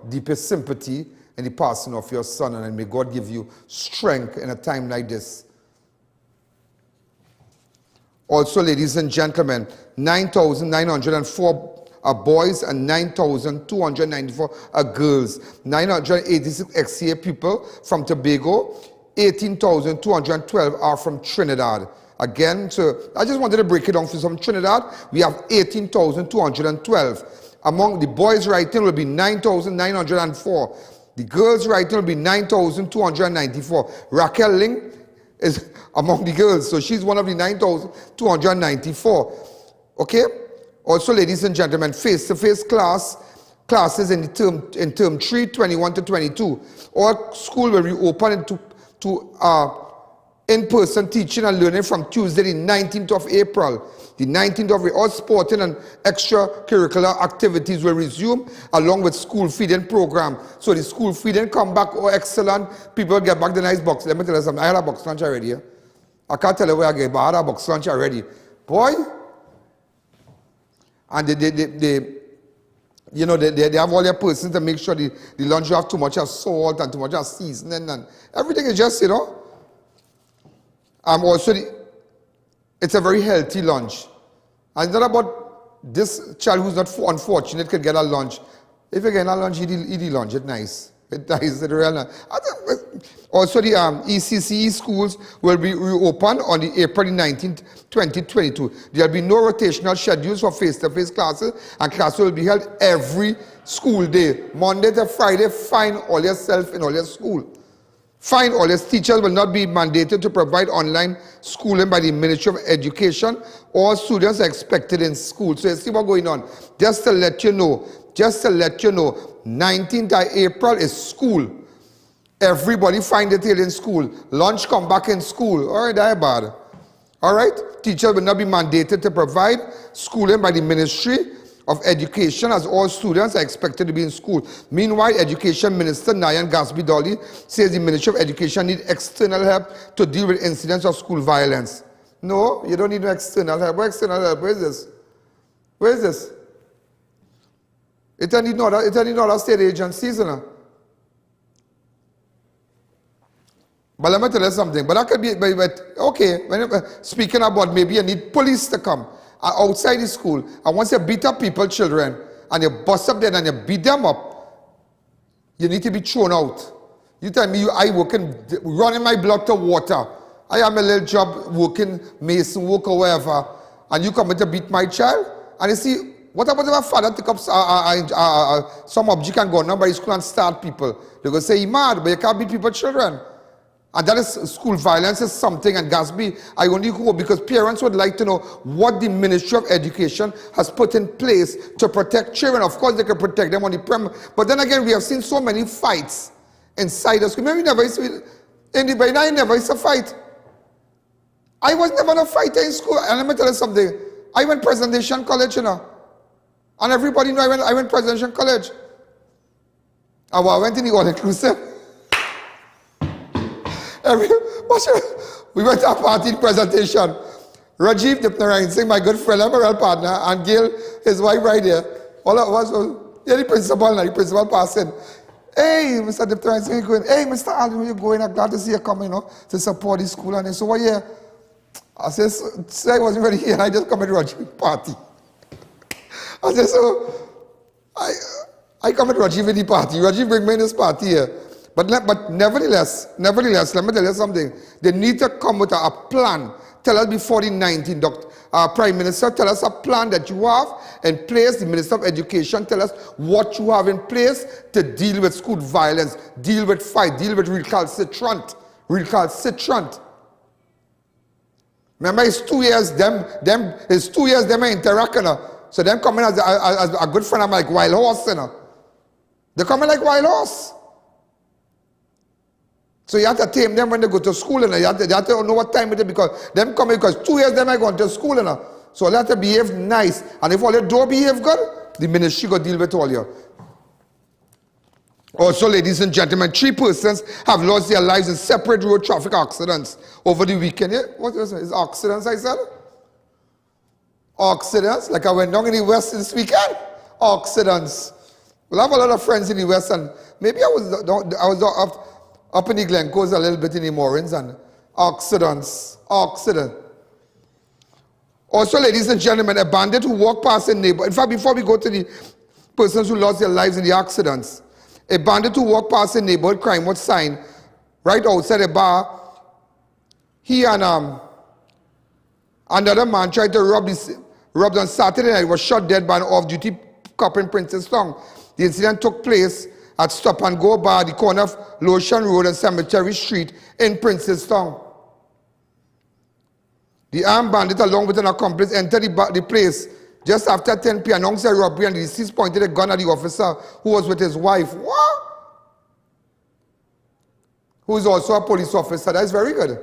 deepest sympathy in the passing of your son, and may God give you strength in a time like this. Also, ladies and gentlemen, 9,904 are boys and 9,294 are girls. 986 ex-CA people from Tobago, 18,212 are from Trinidad. Again, so I just wanted to break it down for some Trinidad. We have 18,212. Among the boys writing will be 9,904. The girls writing will be 9,294. Raquel Ling is among the girls, so she's one of the 9,294. Okay? Also, ladies and gentlemen, face-to-face classes in term 3, 21 to 22. All school will reopen to in-person teaching and learning from Tuesday, the 19th of April. The 19th of April, all sporting and extracurricular activities will resume along with school feeding program. So the school feeding come back, oh excellent. People get back the nice box. Let me tell you something, I had a box lunch already. Yeah? I can't tell you where I get, but I had a box lunch already. Boy, and they have all their persons to make sure the lunch you have too much of salt and too much of seasoning and everything is just, also it's a very healthy lunch. And it's not about this child who's not unfortunate could get a lunch. If you get a lunch, eat the lunch. It's nice. It's nice. It's real nice. Also, the ECCE schools will be reopened on the April 19th, 2022. There will be no rotational schedules for face-to-face classes, and classes will be held every school day. Monday to Friday, find all yourself in all your school. Find all your teachers will not be mandated to provide online schooling by the Ministry of Education. All students are expected in school. So you see what's going on. Just to let you know, 19th of April is school. Everybody find it here in school. Lunch come back in school. All right, that's bad. All right? Teachers will not be mandated to provide schooling by the Ministry of Education, as all students are expected to be in school. Meanwhile, Education Minister Nyan Gasby-Dolly says the Ministry of Education needs external help to deal with incidents of school violence. No, you don't need no external help. What external help? Where is this? Where is this? It need no other state agencies, you know. But let me tell you something. But that could be, but okay, speaking about maybe you need police to come outside the school, and once you beat up people, children, and you bust up them and you beat them up, you need to be thrown out. You tell me I working, running my blood to water. I am a little job working, mason work or whatever, and you come in to beat my child, and you see, what about if a father take up some object and go by school and start people? They go say, he's mad, but you can't beat people, children. And that is, school violence is something, and Gasby, I only hope, because parents would like to know what the Ministry of Education has put in place to protect children. Of course, they can protect them on the premise. But then again, we have seen so many fights inside the school. Maybe we never used to, anybody, I never used to fight. I was never a fighter in school. And let me tell you something. I went Presentation College, you know. And everybody know I went Presentation College. I went in the all-inclusive. We went to a party in Presentation. Rajiv Dipnarayan Singh, my good friend, I'm a real partner, and Gail, his wife right here. All of us, the principal passing. Hey, Mr. Dipnarayan Singh, going, hey, Mr. Alvin, where you going? I'm glad to see you coming, you know, to support the school. And so, what year? I said, I wasn't ready here, and I just come at Rajiv party. I said, so, I come at Rajiv in the party. Rajiv bring me in this party here. But nevertheless, let me tell you something. They need to come with a plan. Tell us before the 19th, Prime Minister, tell us a plan that you have in place. The Minister of Education, tell us what you have in place to deal with school violence, deal with fight, deal with recalcitrant. Remember, it's 2 years, them are interacting. So them coming as a good friend, I'm like wild horse, you know. They coming like wild horse. So you have to tame them when they go to school, and you have to know what time it is, because them coming, because 2 years them are going to school, you know. So they have to behave nice. And if all they don't behave good, the ministry go deal with all you. Also, ladies and gentlemen, 3 persons have lost their lives in separate road traffic accidents over the weekend. Yeah? What is it? Is accidents, I said? Accidents, like I went down in the West this weekend. Accidents. Well, I have a lot of friends in the West, and maybe I was up in the Glencoes a little bit in the Mournings, and accident. Also, ladies and gentlemen, a bandit who walked past a neighbor. In fact, before we go to the persons who lost their lives in the accidents, a bandit who walked past a neighborhood crime watch sign right outside a bar. He and another man tried to rob on Saturday night, was shot dead by an off-duty cop in Princeton. The incident took place at Stop and Go Bar, the corner of Lotion Road and Cemetery Street in Princeton. The armed bandit, along with an accomplice, entered the place just after 10 p.m. announced a robbery, and the deceased pointed a gun at the officer who was with his wife. What? Who is also a police officer. That's very good.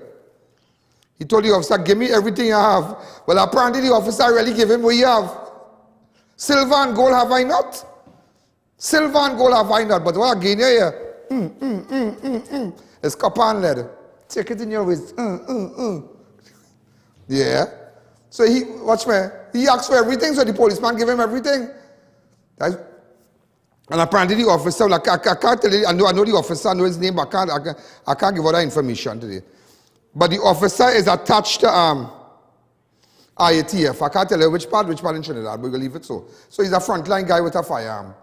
He told the officer, give me everything you have. Well, apparently the officer really gave him what you have. Silver and gold have I not? Silver and gold have I not, but what I gain here? It's copper and lead. Take it in your waist. Yeah. So he, watch me, he asked for everything, so the policeman gave him everything. And apparently the officer, like, I can't tell you, I know the officer, I know his name, but I can't give all that information today. But the officer is attached to IATF. I can't tell you which part in Trinidad, but we'll leave it so. So he's a frontline guy with a firearm.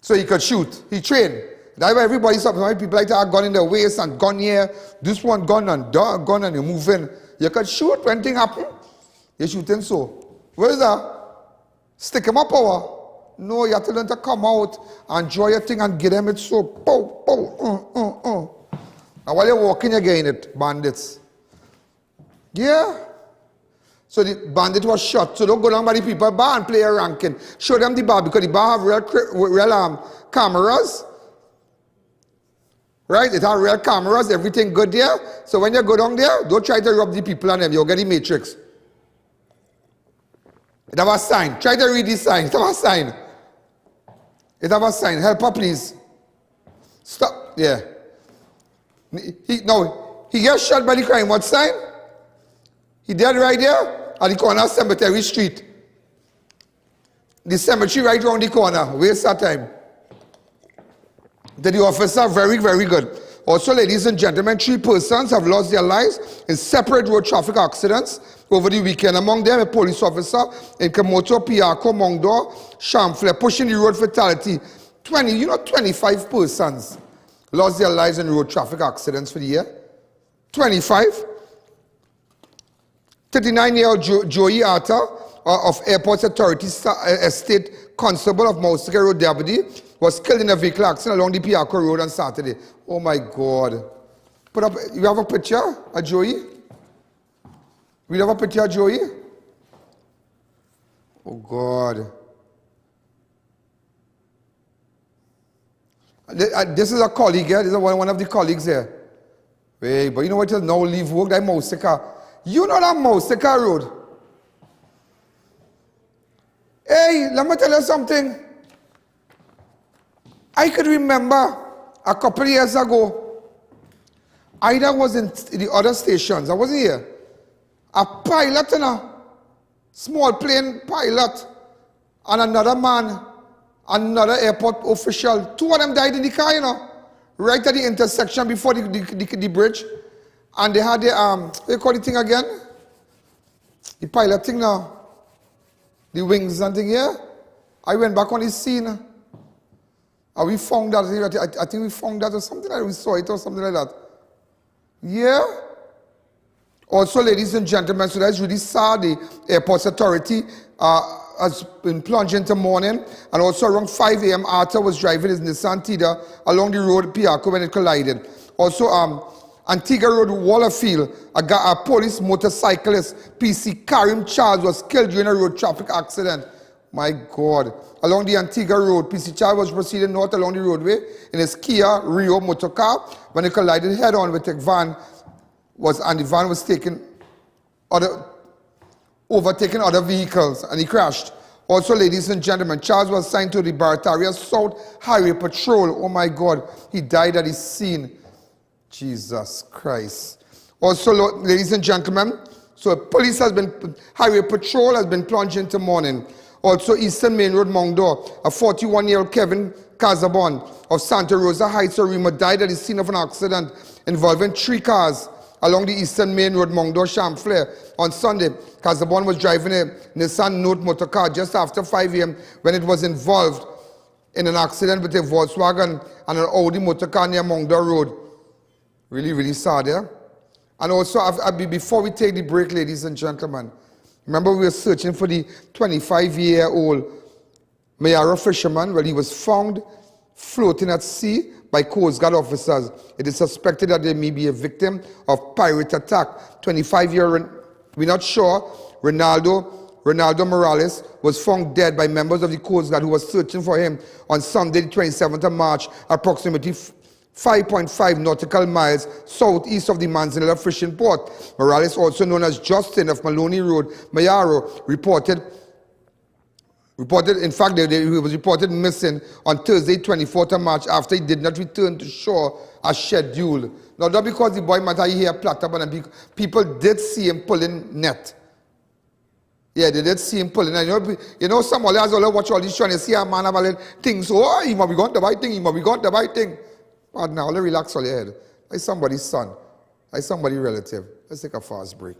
So he could shoot. He trained. That's why everybody's up. People like to have gun in their waist and gun here. This one gun and you're moving. You could shoot when things happen. You're shooting so. Where is that? Stick him up power. No, you have to learn to come out and enjoy your thing and get them it so. Pow, pow, And while you're walking, you're getting it, bandits. Yeah. So the bandit was shot. So don't go down by the people bar and play a ranking. Show them the bar, because the bar have real cameras. Right? It has real cameras, everything good there. So when you go down there, don't try to rob the people on them. You'll get the matrix. It have a sign. Try to read this sign. It have a sign. It have a sign. Help her, please. Stop. Yeah. He gets shot by the crime. What sign? He dead right there at the corner of Cemetery Street. The cemetery right around the corner. Waste of time. The officer, very, very good. Also, ladies and gentlemen, 3 persons have lost their lives in separate road traffic accidents over the weekend. Among them, a police officer in Kamoto, Piako, Mongdo, Chamfle, pushing the road fatality. 25 persons lost their lives in road traffic accidents for the year. 25. 39-year-old Joey Arta of Airport Authority Estate Constable of Moustika Road Deputy was killed in a vehicle accident along the Piako Road on Saturday. Oh my God. Put up, you have a picture of Joey? We have a picture of Joey? Oh God. This is a colleague here. This is one of the colleagues here. Wait, but you know what? Now leave work. That Moustika. You know that Moustika Road? Hey, let me tell you something. I could remember a couple of years ago, I was in the other stations. I wasn't here. A pilot, small plane pilot, and another man, another airport official. 2 of them died in the car, right at the intersection before the bridge. And they had the, what do you call the thing again? The pilot thing now. The wings and thing here. I went back on the scene. And we found that, I think we found that or something like that. We saw it or something like that. Yeah. Also, ladies and gentlemen, so that's really sad. The Airports Authority has been plunged into mourning. And also around 5 a.m., Arthur was driving his Nissan Tida along the road Piako when it collided. Also, Antigua Road, Wallerfield, a police motorcyclist, PC Karim Charles, was killed during a road traffic accident. My God. Along the Antigua Road, PC Charles was proceeding north along the roadway in his Kia Rio motorcar when it collided head-on with a van, and the van was overtaking other vehicles, and he crashed. Also, ladies and gentlemen, Charles was assigned to the Barataria South Highway Patrol. Oh my God, he died at the scene. Jesus Christ. Also, ladies and gentlemen, so police highway patrol has been plunged into mourning. Also, Eastern Main Road, Mongdo, a 41-year-old Kevin Casabon of Santa Rosa Heights, Orima, died at the scene of an accident involving 3 cars along the Eastern Main Road, Mongdo, Chamfle. On Sunday, Casabon was driving a Nissan Note motorcar just after 5 a.m. when it was involved in an accident with a Volkswagen and an Audi motorcar near Mongdo Road. Really, really sad, yeah? And also, before we take the break, ladies and gentlemen, remember we were searching for the 25-year-old Mayara fisherman. Well, he was found floating at sea by Coast Guard officers. It is suspected that they may be a victim of pirate attack. 25-year-old, we're not sure, Ronaldo Morales was found dead by members of the Coast Guard who was searching for him on Sunday, the 27th of March, approximately 5.5 nautical miles southeast of the Manzanilla fishing port. Morales, also known as Justin of Maloney Road, Mayaro, reported, in fact, he was reported missing on Thursday, 24th of March, after he did not return to shore as scheduled. Now, not because the boy might have here platter, but people did see him pulling net. Yeah, they did see him pulling. And you know, somebody has all watch all these trying to see a man about things. Oh, he might be going to buy thing, he might be going to buy thing. But now, let relax all your head. Like somebody's son, like somebody's relative. Let's take a fast break.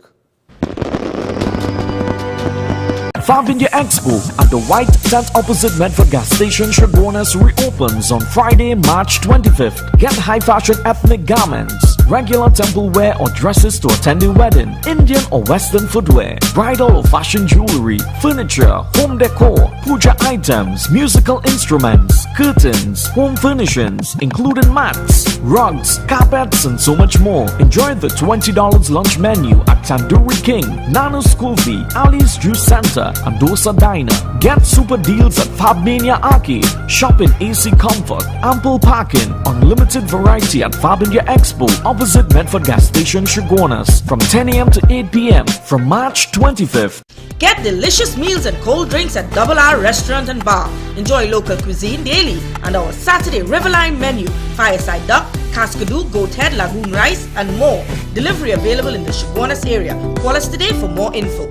Farvindia Expo at the White Tent opposite Medford gas station Shagonas reopens on Friday, March 25th. Get high fashion ethnic garments, regular temple wear or dresses to attend a wedding, Indian or Western footwear, bridal or fashion jewelry, furniture, home decor, puja items, musical instruments, curtains, home furnishings, including mats, rugs, carpets, and so much more. Enjoy the $20 lunch menu at Tandoori King, Nano's School Fee, Ali's Juice Center, and Dosa Diner. Get super deals at Fabmania Arcade. Shop in AC comfort, ample parking, unlimited variety at Fab India Expo, opposite Medford Gas Station, Shogunas, from 10 a.m. to 8 p.m. from March 25th. Get delicious meals and cold drinks at Double R Restaurant and Bar. Enjoy local cuisine daily and our Saturday Riverline menu, fireside duck, cascadoo, goat head, lagoon rice, and more. Delivery available in the Shogunas area. Call us today for more info.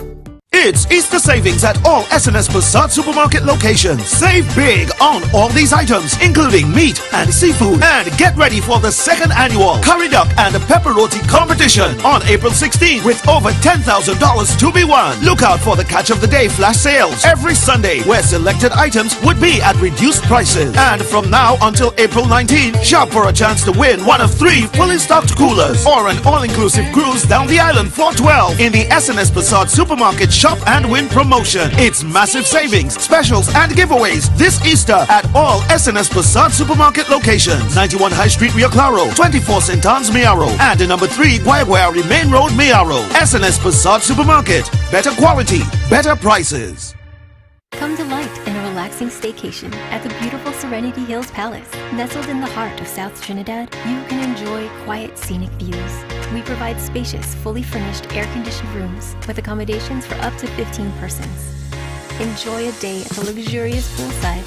It's Easter savings at all S&S Passat supermarket locations. Save big on all these items, including meat and seafood. And get ready for the second annual Curry Duck and Pepper Roti competition on April 16 with over $10,000 to be won. Look out for the Catch of the Day flash sales every Sunday, where selected items would be at reduced prices. And from now until April 19, shop for a chance to win one of 3 fully stocked coolers or an all-inclusive cruise down the island for 12 in the S&S Passat supermarket shop and win promotion. It's massive savings, specials, and giveaways this Easter at all S&S Passat supermarket locations. 91 High Street, Rio Claro, 24 St. Anne's, Miaro, and number 3 Guayaguari Main Road, Miaro. S&S Passat supermarket. Better quality, better prices. Come delight in a relaxing staycation at the beautiful Serenity Hills Palace. Nestled in the heart of South Trinidad, you can enjoy quiet, scenic views. We provide spacious, fully furnished, air-conditioned rooms with accommodations for up to 15 persons. Enjoy a day at the luxurious poolside,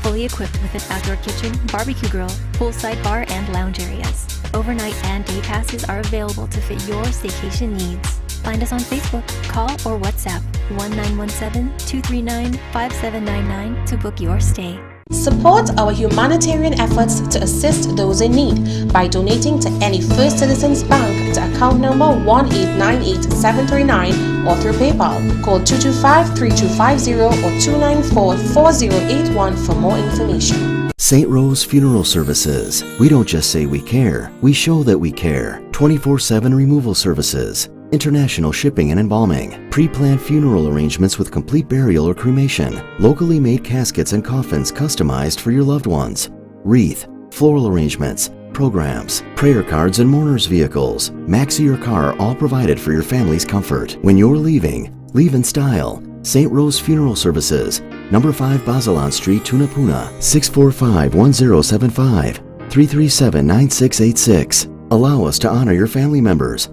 fully equipped with an outdoor kitchen, barbecue grill, poolside bar, and lounge areas. Overnight and day passes are available to fit your staycation needs. Find us on Facebook, call or WhatsApp 1917-239-5799 to book your stay. Support our humanitarian efforts to assist those in need by donating to any First Citizens Bank to account number 1898739 or through PayPal. Call 225-3250 or 294-4081 for more information. St. Rose Funeral Services. We don't just say we care, we show that we care. 24/7 removal services, international shipping and embalming, pre-planned funeral arrangements with complete burial or cremation, locally made caskets and coffins customized for your loved ones, wreath, floral arrangements, programs, prayer cards and mourners vehicles, maxi your car, all provided for your family's comfort. When you're leaving, leave in style. St. Rose Funeral Services, number 5 Bazalan Street, Tunapuna, 645-1075, 337-9686. Allow us to honor your family members.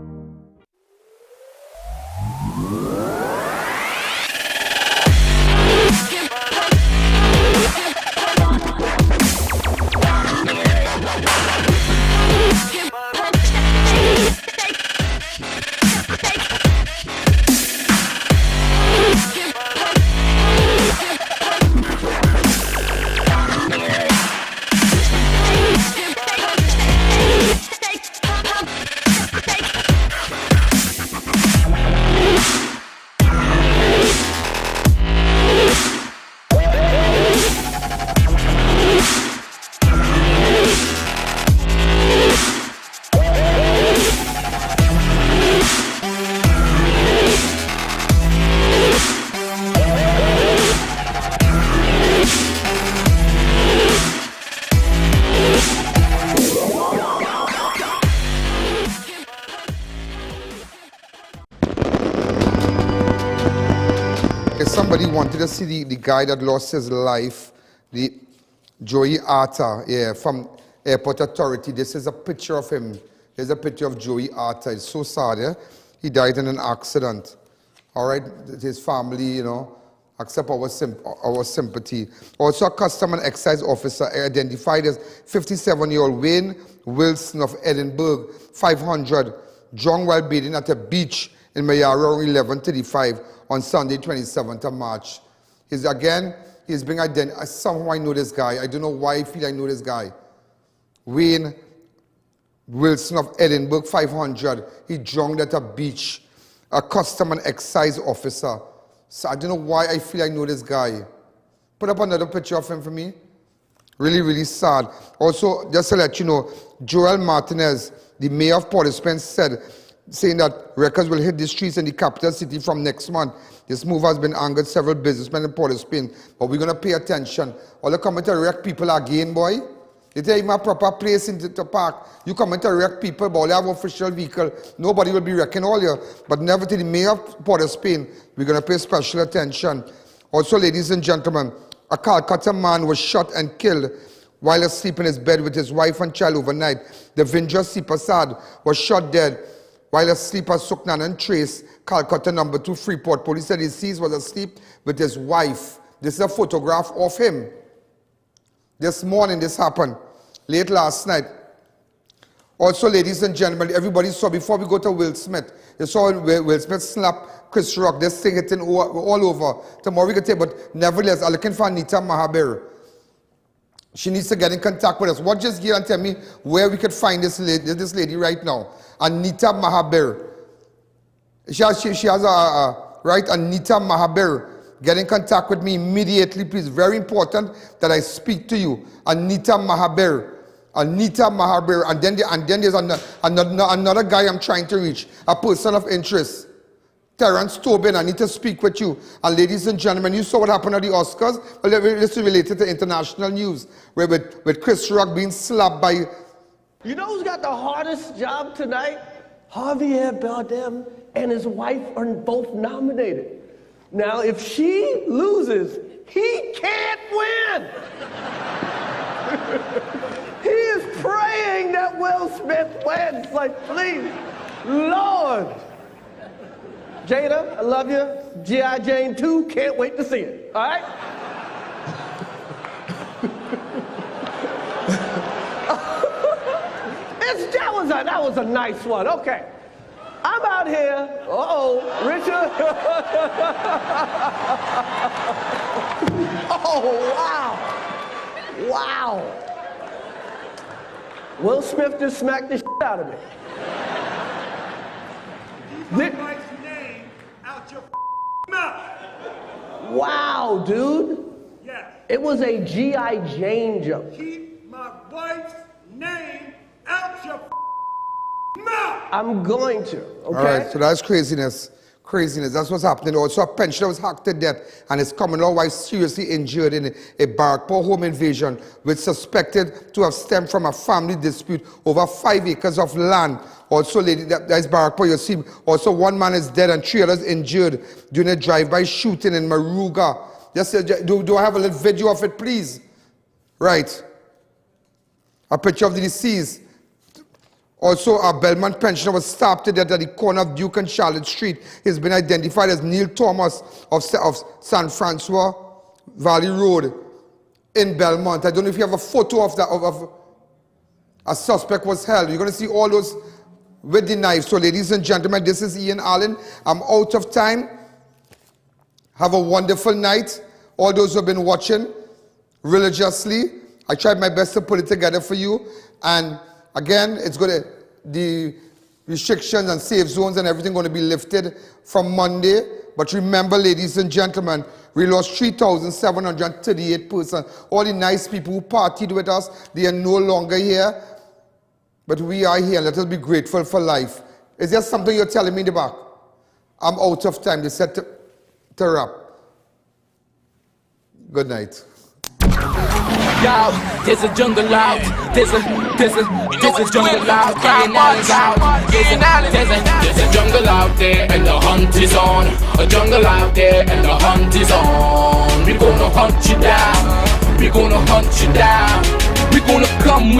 Somebody wanted to see the guy that lost his life, the Joey Arta, from Airport Authority. This is a picture of him. Here's a picture of Joey Arta. It's so sad, yeah? He died in an accident. All right, his family, you know, accept our sympathy. Also, a custom and excise officer identified as 57-year-old Wayne Wilson of Edinburgh, 500, drunk while bathing at a beach in Mayaro, 11:35 on Sunday, 27th of March. He's being identified. Somehow I know this guy. I don't know why I feel I know this guy. Wayne Wilson of Edinburgh, 500. He drowned at a beach. A custom and excise officer. So I don't know why I feel I know this guy. Put up another picture of him for me. Really, really sad. Also, just to let you know, Joel Martinez, the mayor of Port-au-Prince, saying that records will hit the streets in the capital city from next month. This move has been angered several businessmen in Port-au-Prince, but we're going to pay attention. All the coming to wreck people again, boy. It ain't even a proper place in the park. You come in to wreck people, but you have an official vehicle. Nobody will be wrecking all you. But never to the mayor of Port of Spain, we're going to pay special attention. Also, ladies and gentlemen, a Calcutta man was shot and killed while asleep in his bed with his wife and child overnight. The Vindra Sipasad was shot dead while asleep at Suknan and Trace, Calcutta number 2, Freeport. Police said deceased was asleep with his wife. This is a photograph of him. This morning this happened, late last night. Also, ladies and gentlemen, everybody saw, before we go to Will Smith, they saw Will Smith slap Chris Rock. This thing hitting all over. Tomorrow we can take, but nevertheless, I'm looking for Anita Mahabir. She needs to get in contact with us. What just here and tell me where we could find this lady right now. Anita Mahabir. She has right, Anita Mahabir. Get in contact with me immediately, please. Very important that I speak to you. Anita Mahabir. Anita Mahabir. And then there's another guy I'm trying to reach. A person of interest. Terrence Tobin, I need to speak with you. And ladies and gentlemen, you saw what happened at the Oscars? Well, this is related to international news. Where with Chris Rock being slapped by... You know who's got the hardest job tonight? Javier Bardem and his wife are both nominated. Now, if she loses, he can't win. He is praying that Will Smith wins. Like, please, Lord. Jada, I love you. G.I. Jane 2, can't wait to see it. All right? That was a nice one. Okay. I'm out here. Richard. Oh, wow. Wow. Will Smith just smacked the shit out of me. Keep my wife's name out your mouth. Wow, dude. Yes. It was a G.I. Jane joke. Keep my wife's name out your mouth. I'm going to, okay? All right, so that's craziness. Craziness, that's what's happening. Also, a pensioner was hacked to death and his common-law wife seriously injured in a Barrackpore home invasion, which suspected to have stemmed from a family dispute over 5 acres of land. Also, lady, that is Barrackpore, you see. Also, 1 man is dead and 3 others injured during a drive-by shooting in Maruga. Just, do I have a little video of it, please? Right. A picture of the deceased. Also, a Belmont pensioner was stabbed to death at the corner of Duke and Charlotte Street. He's been identified as Neil Thomas of San Francois Valley Road in Belmont. I don't know if you have a photo of that. Of a suspect was held. You're going to see all those with the knife. So, ladies and gentlemen, this is I.A.N. I'm out of time. Have a wonderful night. All those who have been watching religiously, I tried my best to put it together for you. And again, it's going to, the restrictions and safe zones and everything going to be lifted from Monday. But remember, ladies and gentlemen, we lost 3,738 persons. All the nice people who partied with us, they are no longer here. But we are here. Let us be grateful for life. Is there something you're telling me in the back? I'm out of time. They said to wrap. Good night. Yo, there's a jungle out. There's a jungle out. There's a jungle out there and the hunt is on. A jungle out there and the hunt is on. We gonna hunt you down. We gonna hunt you down. We gonna come.